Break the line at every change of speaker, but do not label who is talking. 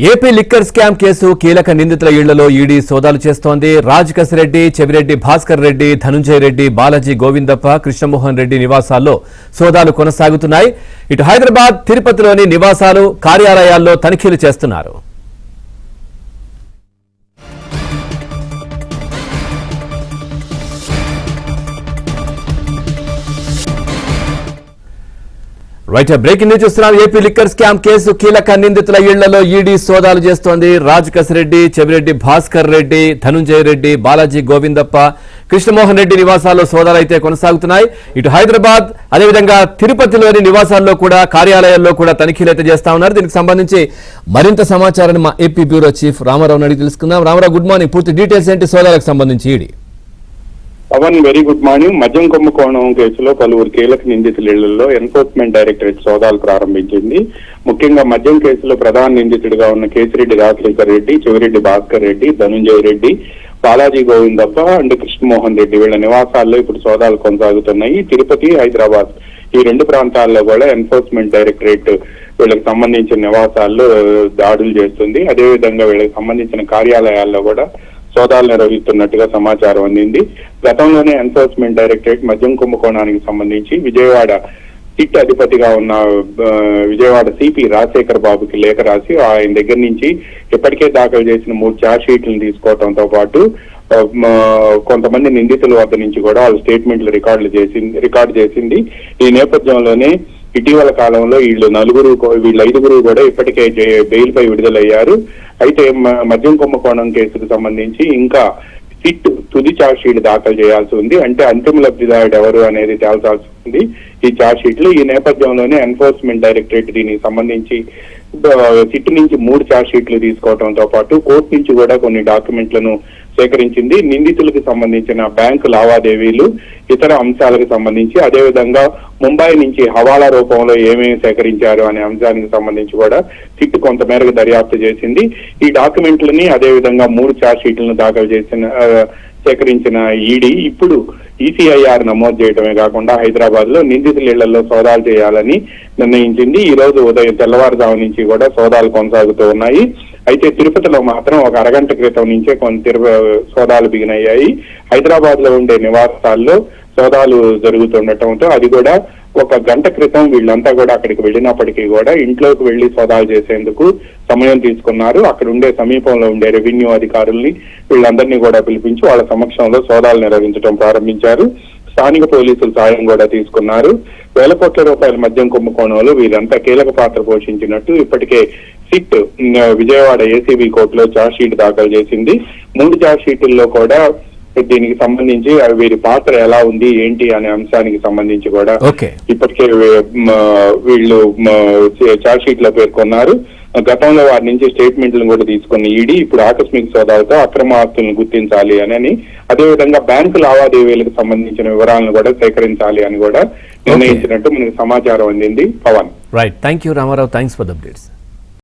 AP liquor scam case కీలక నిందితుల ఇళ్లలో ఈడీ సోదాలు చేస్తోంది. రాజ్ కసిరెడ్డి, చెవిరెడ్డి భాస్కర్ రెడ్డి, ధనుంజయ రెడ్డి, బాలాజీ గోవిందప్ప, కృష్ణమోహన్ రెడ్డి నివాసాల్లో సోదాలు కొనసాగుతున్నాయి. ఇటు హైదరాబాద్, తిరుపతిలోని నివాసాలు, కార్యాలయాల్లో తనిఖీలు చేస్తున్నారు. రైట్, బ్రేకింగ్ న్యూస్ చూస్తున్నాం. ఏపీ లిక్కర్ స్కామ్ కేసు కీలక నిందితుల ఇళ్లలో ఈడీ సోదాలు చేస్తోంది. రాజ్ కసిరెడ్డి, చెవిరెడ్డి భాస్కర్ రెడ్డి, ధనుంజయ రెడ్డి, బాలాజీ గోవిందప్ప, కృష్ణమోహన్ రెడ్డి నివాసాల్లో సోదాలు అయితే కొనసాగుతున్నాయి. ఇటు హైదరాబాద్, అదేవిధంగా తిరుపతిలోని నివాసాల్లో కూడా, కార్యాలయాల్లో కూడా తనిఖీలు అయితే చేస్తా ఉన్నారు. దీనికి సంబంధించి మరింత సమాచారాన్ని మా ఏపీ బ్యూరో చీఫ్ రామారావు అడిగి తెలుసుకుందాం. Ramarao, good morning. పూర్తి డీటెయిల్స్ ఏంటి సోదాలకు సంబంధించి ED?
Pavan, very good morning. మద్యం కుంభకోణం కేసులో పలువురు కీలక నిందితుల ఇళ్లలో ఎన్ఫోర్స్మెంట్ డైరెక్టరేట్ సోదాలు ప్రారంభించింది. ముఖ్యంగా మద్యం కేసులో ప్రధాన నిందితుడిగా ఉన్న కేసిరెడ్డి రాజశేఖర్ రెడ్డి, చెవిరెడ్డి భాస్కర్ రెడ్డి, ధనుంజయ రెడ్డి, బాలాజీ గోవిందప్ప అండ్ కృష్ణమోహన్ రెడ్డి వీళ్ల నివాసాల్లో ఇప్పుడు సోదాలు కొనసాగుతున్నాయి. తిరుపతి, హైదరాబాద్ ఈ రెండు ప్రాంతాల్లో కూడా ఎన్ఫోర్స్మెంట్ డైరెక్టరేట్ వీళ్ళకి సంబంధించిన నివాసాల్లో దాడులు చేస్తుంది. అదేవిధంగా వీళ్ళకి సంబంధించిన కార్యాలయాల్లో కూడా సోదాలు నిర్వహిస్తున్నట్టుగా సమాచారం అందింది. గతంలోనే ఎన్ఫోర్స్మెంట్ డైరెక్టరేట్ మద్యం కుంభకోణానికి సంబంధించి విజయవాడ సిట్ అధిపతిగా ఉన్న విజయవాడ సిపి రాజశేఖర్ బాబుకి లేఖ రాసి ఆయన దగ్గర నుంచి ఇప్పటికే దాఖలు చేసిన 3 ఛార్జ్ షీట్లను తీసుకోవడంతో పాటు కొంతమంది నిందితుల వద్ద నుంచి కూడా వాళ్ళ స్టేట్మెంట్లు రికార్డు చేసింది. ఈ నేపథ్యంలోనే ఇటీవల కాలంలో వీళ్ళు 5గురు కూడా ఇప్పటికే బెయిల్ పై విడుదలయ్యారు. అయితే మద్యం కుంభకోణం కేసుకు సంబంధించి ఇంకా సిట్ తుది ఛార్జ్ షీట్ దాఖలు చేయాల్సి ఉంది. అంటే అంతిమ లబ్ధిదారుడు ఎవరు అనేది తేల్చాల్సి ఉంది ఈ ఛార్జ్ షీట్లు. ఈ నేపథ్యంలోనే ఎన్ఫోర్స్మెంట్ డైరెక్టరేట్ దీనికి సంబంధించి సిట్ నుంచి 3 ఛార్జ్ షీట్లు తీసుకోవడంతో పాటు కోర్టు నుంచి కూడా కొన్ని డాక్యుమెంట్లను సేకరించింది. నిందితులకు సంబంధించిన బ్యాంకు లావాదేవీలు, ఇతర అంశాలకు సంబంధించి, అదేవిధంగా ముంబై నుంచి హవాలా రూపంలో ఏమేమి సేకరించారు అనే అంశానికి సంబంధించి కూడా సిట్ కొంతమేరకు దర్యాప్తు చేసింది. ఈ డాక్యుమెంట్లని అదేవిధంగా 3 ఛార్జ్ షీట్లను సేకరించిన ఈడీ ఇప్పుడు ఈసీఐఆర్ నమోదు చేయడమే కాకుండా హైదరాబాద్ లో నిందితుల ఇళ్లలో సోదాలు చేయాలని నిర్ణయించింది. ఈ రోజు ఉదయం తెల్లవారుజాము నుంచి కూడా సోదాలు కొనసాగుతూ ఉన్నాయి. అయితే తిరుపతిలో మాత్రం ఒక అరగంట క్రితం నుంచే సోదాలు బిగినయ్యాయి. హైదరాబాద్ లో ఉండే నివాసాల్లో సోదాలు జరుగుతుండటంతో అది కూడా 1 గంట క్రితం వీళ్ళంతా కూడా అక్కడికి వెళ్ళినప్పటికీ కూడా ఇంట్లోకి వెళ్లి సోదాలు చేసేందుకు సమయం తీసుకున్నారు. అక్కడ ఉండే సమీపంలో ఉండే రెవెన్యూ అధికారుల్ని వీళ్ళందరినీ కూడా పిలిపించి వాళ్ళ సమక్షంలో సోదాలు నిర్వహించడం ప్రారంభించారు. స్థానిక పోలీసులు సాయం కూడా తీసుకున్నారు. వేల కోట్ల రూపాయల మద్యం కుంభకోణంలో వీరంతా కీలక పాత్ర పోషించినట్టు ఇప్పటికే సిట్ విజయవాడ ఏసీబీ కోర్టులో ఛార్జ్ షీట్ దాఖలు చేసింది. 3 ఛార్జ్ షీట్ల్లో కూడా దీనికి సంబంధించి వీరి పాత్ర ఎలా ఉంది ఏంటి అనే అంశానికి సంబంధించి కూడా ఇప్పటికే వీళ్ళు ఛార్జ్ షీట్ లో పేర్కొన్నారు. గతంలో వారి నుంచి స్టేట్మెంట్లను కూడా తీసుకున్న ఈడీ ఇప్పుడు ఆకస్మిక సోదాలతో అక్రమ ఆస్తులను గుర్తించాలి అని, అదేవిధంగా బ్యాంకు లావాదేవీలకు సంబంధించిన వివరాలను కూడా సేకరించాలి అని కూడా నిర్ణయించినట్టు మనకు సమాచారం అందింది. Pavan,
right, thank you Ramarao, thanks for the updates.